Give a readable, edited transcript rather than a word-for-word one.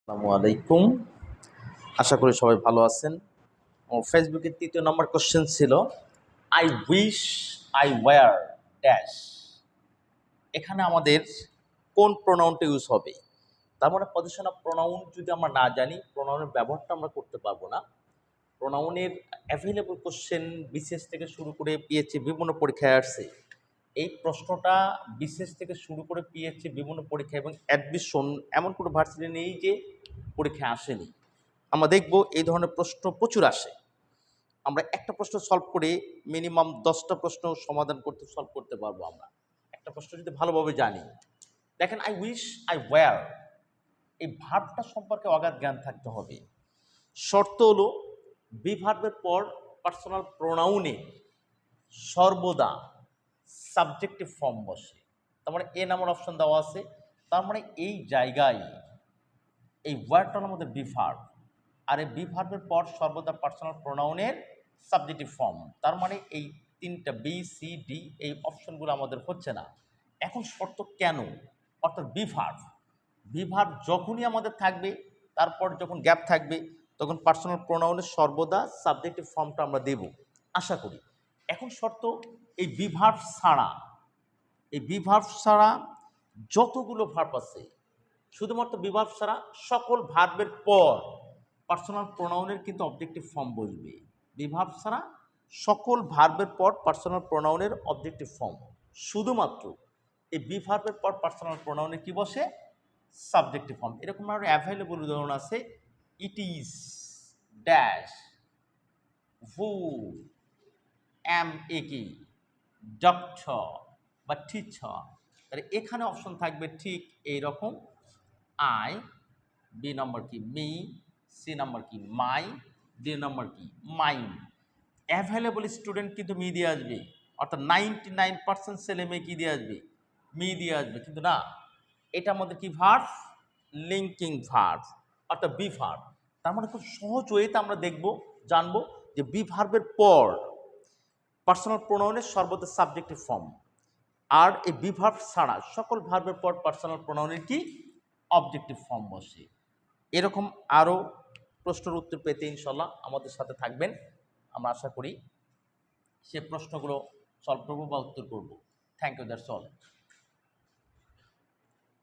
আসসালামু আলাইকুম। আশা করি সবাই ভালো আছেন। ফেসবুকের ৩য় নম্বর কোশ্চেন ছিল I wish I were dash. এখানে আমাদের কোন প্রোনাউনটা ইউজ হবে? তার মানে পজিশন অফ প্রোনাউন যদি আমরা না জানি, প্রোনাউনের ব্যবহারটা আমরা করতে পারবো না। প্রোনাউনের অ্যাভেলেবল কোশ্চেন বিসিএস থেকে শুরু করে পিএইচডি বিভিন্ন পরীক্ষায় আসছে। এই প্রশ্নটা বিসিএস থেকে শুরু করে পিএইচডি বিভিন্ন পরীক্ষা এবং অ্যাডমিশন এমন কোনো ভার্সিটি নেই যে পরীক্ষায় আসেনি। আমরা দেখব এই ধরনের প্রশ্ন প্রচুর আসে। আমরা একটা প্রশ্ন সলভ করে মিনিমাম 10টা প্রশ্ন সমাধান সলভ করতে পারবো আমরা, একটা প্রশ্ন যদি ভালোভাবে জানি। দেখেন, আই উইশ আই ওয়্যার, এই ভার্বটা সম্পর্কে অগাধ জ্ঞান থাকতে হবে। শর্ত হলো বি ভার্বের পর পার্সোনাল প্রোনাউনে সর্বদা সাবজেক্টিভ ফর্ম বসে। তার মানে এ নাম্বার অপশন দেওয়া আছে, তার মানে এই জায়গায় এই ওয়ার্ডটার মধ্যে বি ভার্ব, আর এই বি ভার্বের পর সর্বদা পার্সোনাল প্রোনাউনের সাবজেক্টিভ ফর্ম। তার মানে এই তিনটা বি সি ডি এই অপশনগুলো আমাদের হচ্ছে না। এখন শর্ত কেন? অর্থাৎ বি ভার্ব যখনই আমাদের থাকবে, তারপর যখন গ্যাপ থাকবে, তখন পার্সোনাল প্রোনাউনের সর্বদা সাবজেক্টিভ ফর্মটা আমরা দেব আশা করি। এখন শর্ত, এই বি ভার্ব ছাড়া যতগুলো ভার্ব আছে, শুধুমাত্র বি ভার্ব ছাড়া সকল ভার্বের পর পার্সোনাল প্রোনাউনের কিন্তু অবজেক্টিভ ফর্ম বসবে। বি ভার্ব ছাড়া সকল ভার্বের পর পার্সোনাল প্রোনাউনের অবজেক্টিভ ফর্ম, শুধুমাত্র এই বি ভার্বের পর পার্সোনাল প্রোনাউনের কি বসে? Subjective form. এরকম আরও অ্যাভেলেবল উদাহরণ আছে, it is dash, who am a কি, ডক্টর বা টিচার। তাহলে এখানে অপশন থাকবে ঠিক এইরকম, আই, বি নম্বর কি মি, সি নম্বর কি মাই, ডি নম্বর কি মাইন। অ্যাভেলেবল স্টুডেন্ট কিন্তু মি দিয়ে আসবে, অর্থাৎ 99% ছেলে মেয়ে কি দিয়ে আসবে? মি দিয়ে আসবে। কিন্তু না, এটা আমাদের কি ভার্ব? লিঙ্কিং ভার্ব, অর্থাৎ বি ভার্ব। তার মানে খুব সহজ ওয়েতে আমরা জানবো যে বি ভার্বের পর পার্সোনাল প্রোনাউনের সর্বদা সাবজেক্টিভ ফর্ম, আর এই বি ভার্ব ছাড়া সকল ভার্বের পর পার্সোনাল প্রোনাউনের কি অবজেক্টিভ ফর্ম বসে। এরকম আরও প্রশ্নের উত্তর পেতে ইনশাল্লাহ আমাদের সাথে থাকবেন। আমরা আশা করি সে প্রশ্নগুলো সলভ করবো বা উত্তর করবো। Thank you, that's all.